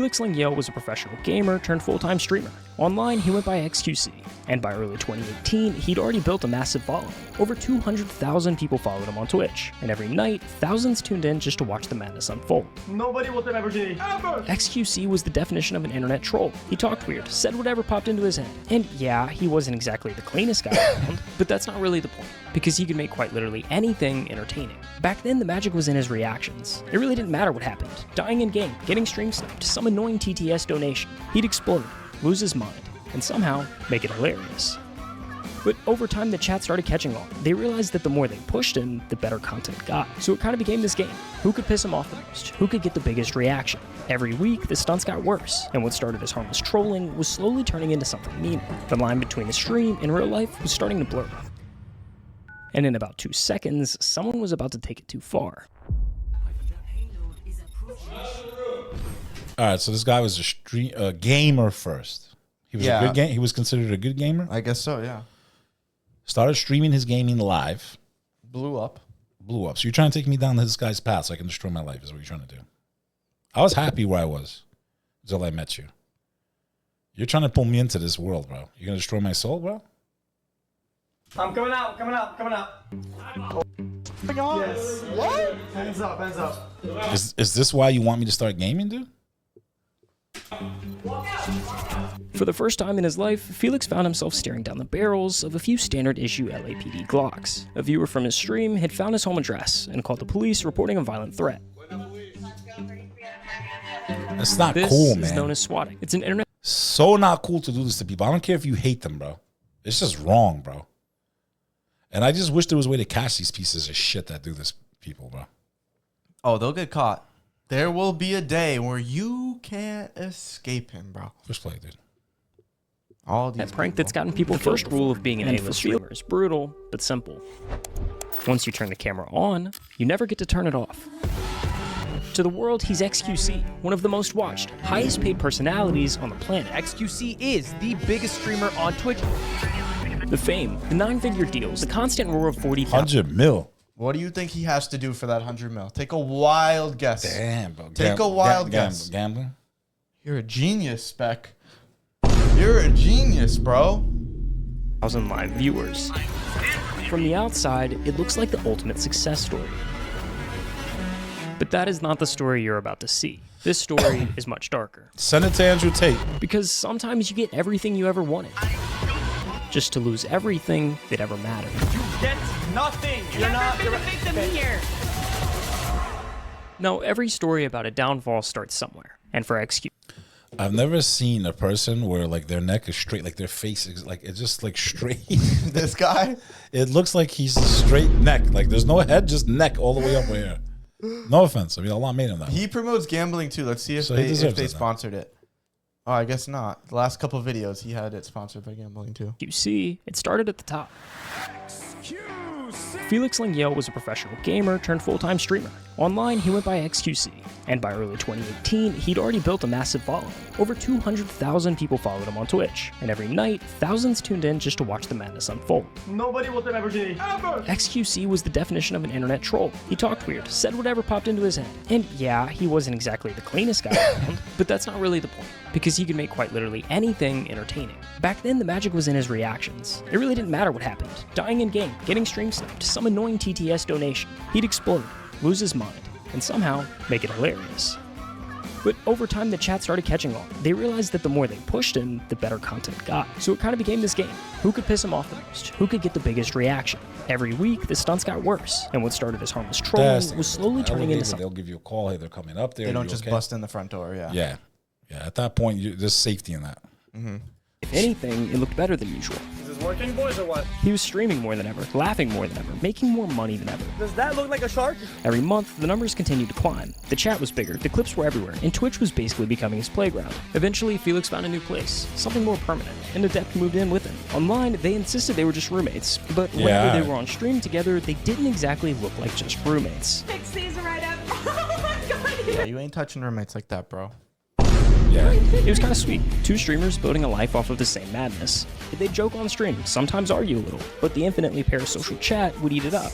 Felix Lengyel was a professional gamer turned full-time streamer. Online, he went by xQc, and by early 2018, he'd already built a massive following. Over 200,000 people followed him on Twitch, and every night, thousands tuned in just to watch the madness unfold. Nobody will take my virginity ever! xQc was the definition of an internet troll. He talked weird, said whatever popped into his head. And yeah, he wasn't exactly the cleanest guy around, but that's not really the point, because he could make quite literally anything entertaining. Back then, the magic was in his reactions. It really didn't matter what happened. Dying in game, getting stream sniped, some annoying TTS donation. He'd explode, lose his mind, and somehow make it hilarious. But over time, the chat started catching on. They realized that the more they pushed him, the better content got. So it kind of became this game. Who could piss him off the most? Who could get the biggest reaction? Every week, the stunts got worse, and what started as harmless trolling was slowly turning into something meaner. The line between the stream and real life was starting to blur. And in about 2 seconds, someone was about to take it too far. Alright, so this guy was a gamer first. He was a good game. He was considered a good gamer? I guess so, yeah. Started streaming his gaming live. Blew up. So you're trying to take me down this guy's path so I can destroy my life is what you're trying to do. I was happy where I was until I met you. You're trying to pull me into this world, bro. You're going to destroy my soul, bro? I'm coming out. Yes. What? Hands up. Is this why you want me to start gaming, dude? For the first time in his life, Felix found himself staring down the barrels of a few standard issue LAPD Glocks. A viewer from his stream had found his home address and called the police reporting a violent threat. That's not cool, man. This is known as swatting. It's an internet. So not cool to do this to people. I don't care if you hate them, bro. It's just wrong, bro. And I just wish there was a way to catch these pieces of shit that do this, people, bro. Oh, they'll get caught. There will be a day where you can't escape him, bro. Just play, dude. All these That prank that's gotten people. The first rule of being an A-list streamer is brutal, but simple. Once you turn the camera on, you never get to turn it off. To the world, he's xQc, one of the most watched, highest paid personalities on the planet. xQc is the biggest streamer on Twitch. The fame, the 9-figure deals, the constant roar of 40,000. 100 mil. What do you think he has to do for that 100 mil? Take a wild guess. Damn, bro. Take a wild guess. Gambling? You're a genius, Spec. You're a genius, bro. 1,000 live viewers. From the outside, it looks like the ultimate success story. But that is not the story you're about to see. This story is much darker. Send it to Andrew Tate. Because sometimes you get everything you ever wanted, just to lose everything that ever mattered. You get nothing. You're not the victim here. Now, every story about a downfall starts somewhere, and for xQ, I've never seen a person where like their neck is straight, like their face is like it's just like straight. This guy? It looks like he's a straight neck. Like there's no head, just neck all the way up here. No offense. I mean, Allah made him that. He promotes gambling too. Let's see if So they sponsored it. Oh, I guess not. The last couple of videos, he had it sponsored by gambling too. you see, it started at the top. Felix Lengyel was a professional gamer turned full-time streamer. Online, he went by xQc, and by early 2018, he'd already built a massive following. Over 200,000 people followed him on Twitch, and every night, thousands tuned in just to watch the madness unfold. Nobody will take my virginity ever! xQc was the definition of an internet troll. He talked weird, said whatever popped into his head. And yeah, he wasn't exactly the cleanest guy around, but that's not really the point, because he could make quite literally anything entertaining. Back then, the magic was in his reactions. It really didn't matter what happened. Dying in game, getting stream sniped, some annoying TTS donation. He'd explode, lose his mind, and somehow make it hilarious. But over time, the chat started catching on. They realized that the more they pushed him, the better content got. So it kind of became this game. Who could piss him off the most? Who could get the biggest reaction? Every week, the stunts got worse, and what started as harmless trolling was slowly turning into something. They'll give you a call. Hey, they're coming up there. They don't just bust in the front door. Yeah. Yeah. At that point, there's safety in that. If anything, it looked better than usual. Is this working, boys, or what? He was streaming more than ever, laughing more than ever, making more money than ever. Does that look like a shark? Every month, the numbers continued to climb. The chat was bigger, the clips were everywhere, and Twitch was basically becoming his playground. Eventually, Felix found a new place, something more permanent, and Adept moved in with him. Online, they insisted they were just roommates, but whenever they were on stream together, they didn't exactly look like just roommates. Fix these right up. Oh my god. Yeah, you ain't touching roommates like that, bro. Yeah. It was kind of sweet. Two streamers building a life off of the same madness. They'd joke on stream, sometimes argue a little, but the infinitely parasocial chat would eat it up.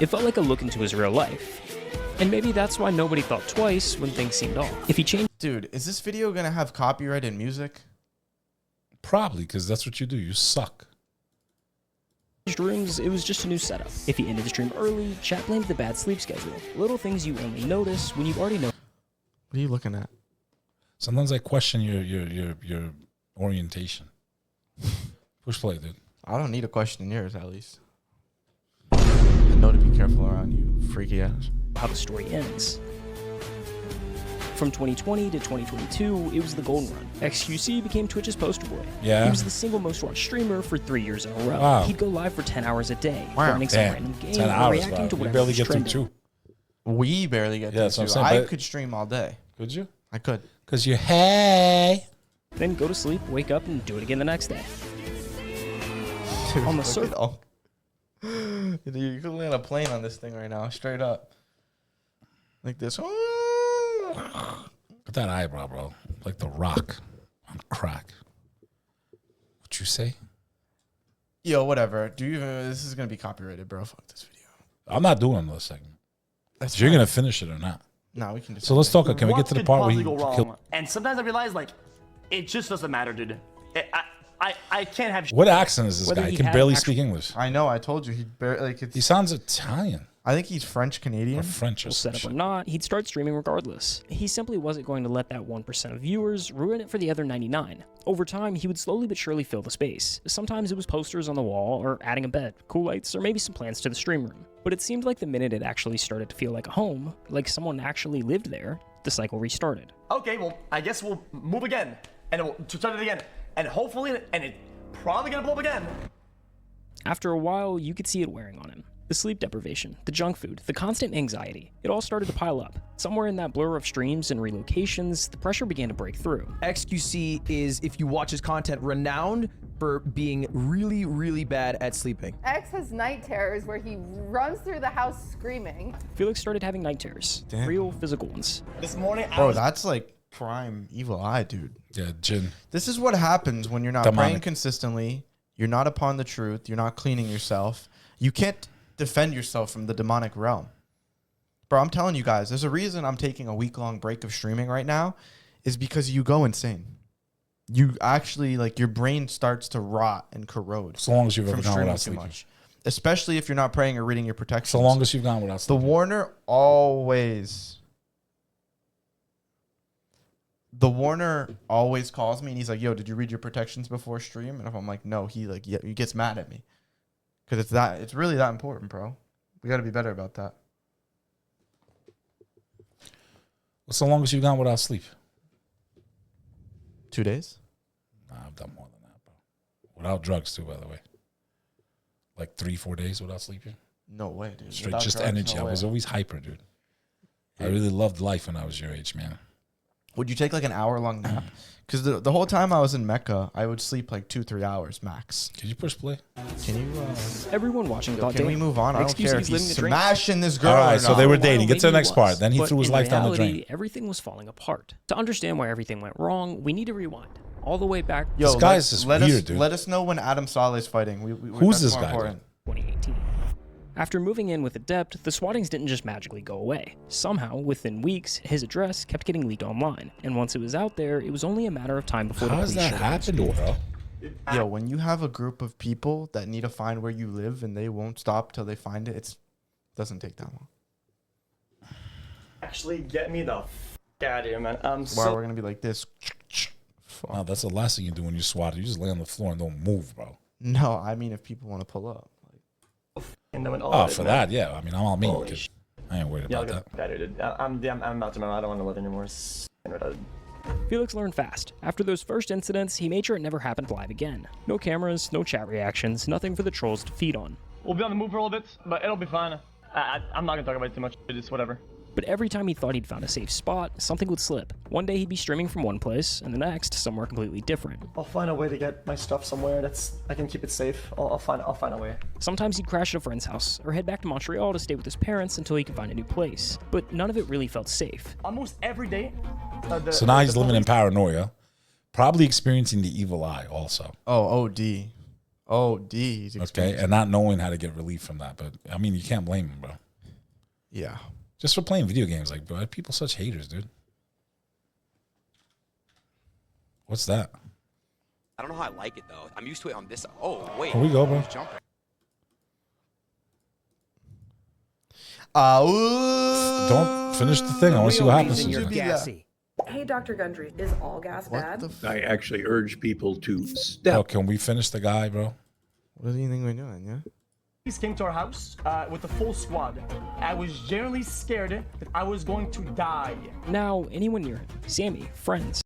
It felt like a look into his real life. And maybe that's why nobody thought twice when things seemed off. If he changed Dude, is this video gonna have copyrighted music? Probably, because that's what you do. You suck. Rooms, it was just a new setup. If he ended the stream early, chat blamed the bad sleep schedule. Little things you only notice when you already know. What are you looking at? Sometimes I question your orientation. Push play, dude. I don't need a question yours, at least. I know to be careful around you, freaky ass. How the story ends. From 2020 to 2022, it was the golden run. xQc became Twitch's poster boy. Yeah. He was the single most watched streamer for 3 years in a row. Wow. He'd go live for 10 hours a day, Wow. running some Damn. random game 10 or hours, reacting to bro. We whatever barely was get through trending. 2. We barely get Yeah, that's to what two. I'm saying, I but- could stream all day. Could you? I could. Because you hey. Then go to sleep, wake up, and do it again the next day. Dude, On the look surface. at all- Dude, you could land a plane on this thing right now, straight up. Like this. Look at that eyebrow, bro. Like the Rock on crack. What you say? Yo, whatever. Do you even, this is gonna be copyrighted, bro. Fuck this video. I'm not doing another segment. That's You're fine. gonna finish it or not? No, we can do So let's something. talk. Can we get to the What part could where he possibly go killed? wrong? And sometimes I realize, like, it just doesn't matter, dude. I can't have. What accent is this Whether guy? he He can had barely actual- speak English. I know. I told you he barely like. He It's, sounds Italian I think he's French Canadian. or French or some Set up or shit. not, he'd start streaming regardless. He simply wasn't going to let that 1% of viewers ruin it for the other 99. Over time, he would slowly but surely fill the space. Sometimes it was posters on the wall, or adding a bed, cool lights, or maybe some plans to the stream room. But it seemed like the minute it actually started to feel like a home, like someone actually lived there, the cycle restarted. Okay, well, I guess we'll move again, and we'll start it again, and hopefully, and it probably gonna blow up again. After a while, you could see it wearing on him. The sleep deprivation, the junk food, the constant anxiety, it all started to pile up. Somewhere in that blur of streams and relocations, the pressure began to break through. XQC is, if you watch his content, renowned for being really, really bad at sleeping. X has night terrors where he runs through the house screaming. Felix started having night terrors, real physical ones. This morning, I Bro, was that's like prime evil eye, dude. Yeah, Jin. This is what happens when you're not Demonic. praying consistently. You're not upon the truth. You're not cleaning yourself. You can't defend yourself from the demonic realm. Bro, I'm telling you guys, there's a reason I'm taking a week-long break of streaming right now is because you go insane. You actually, like, your brain starts to rot and corrode So long as you've ever from gone streaming without too sleeping. much. Especially if you're not praying or reading your protections. So long as you've gone without The sleeping. Warner always calls me and he's like, "Yo, did you read your protections before stream?" And if I'm like, "No," he gets mad at me because it's really that important, bro. We got to be better about that. So long as you've gone without sleep. 2 days? Nah, I've done more than that, bro. Without drugs too, by the way. Like 3-4 days without sleeping. No way, dude. Straight, Without just drugs, energy. no I was way. always hyper, dude. I really loved life when I was your age, man. Would you take like an hour-long nap? Because the whole time I was in Mecca, I would sleep like 2-3 hours max. Could you push play? Can you? Everyone watching thought, Can we "Damn, move on? I don't XQC care is if living he's the dream." smashing this girl. All right, or so not. they were Well, dating. Get to the maybe next he part. was, Then he but threw his in life down the reality, drain. Everything was falling apart. To understand why everything went wrong, we need to rewind all the way back Yo, This guy let- is just let weird, us, dude. Let us know when Adam Saleh's fighting. Who's that's this more guy, important. to 2018. After moving in with Adept, the swattings didn't just magically go away. Somehow, within weeks, his address kept getting leaked online, and once it was out there, it was only a matter of time before How the does police that showed up. happen, bro? Yo, when you have a group of people that need to find where you live and they won't stop till they find it, it doesn't take that long. actually get me the out of here, man. Why we're gonna be like this? Wow, that's the last thing you do when you swat. You just lay on the floor and don't move, bro. No, I mean if people want to pull up. and then all Oh, of it, for man. that, yeah. I mean, I'm all me. Holy 'Cause sh- I ain't worried Yeah, I'll about that. get better, dude. I'm about to, man. I don't want to live anymore. Felix learned fast. After those first incidents, he made sure it never happened live again. No cameras, no chat reactions, nothing for the trolls to feed on. We'll be on the move for a little bit, but it'll be fine. I'm not gonna talk about it too much. It's whatever. But every time he thought he'd found a safe spot, something would slip. One day he'd be streaming from one place, and the next somewhere completely different. I'll find a way to get my stuff somewhere that's I can keep it safe. I'll find a way. Sometimes he'd crash at a friend's house, or head back to Montreal to stay with his parents until he could find a new place. But none of it really felt safe. Almost every day. So now he's living in paranoia, probably experiencing the evil eye also. Oh, OD. He's Okay, experiencing- and not knowing how to get relief from that. But I mean, you can't blame him, bro. Yeah. Just for playing video games, like, bro, people such haters, dude. What's that? I don't know how I like it though. I'm used to it on this. Oh wait. Here we go, bro. He's jumping. Don't finish the thing. I want to see what happens. Reason to you're this. gassy. Hey, Dr. Gundry, is all gas bad? I actually urge people to step. Oh, can we finish the guy, bro? What do you think we're doing? Yeah. Police came to our house with the full squad. I was genuinely scared that I was going to die. Now, anyone near him, Sammy, friends,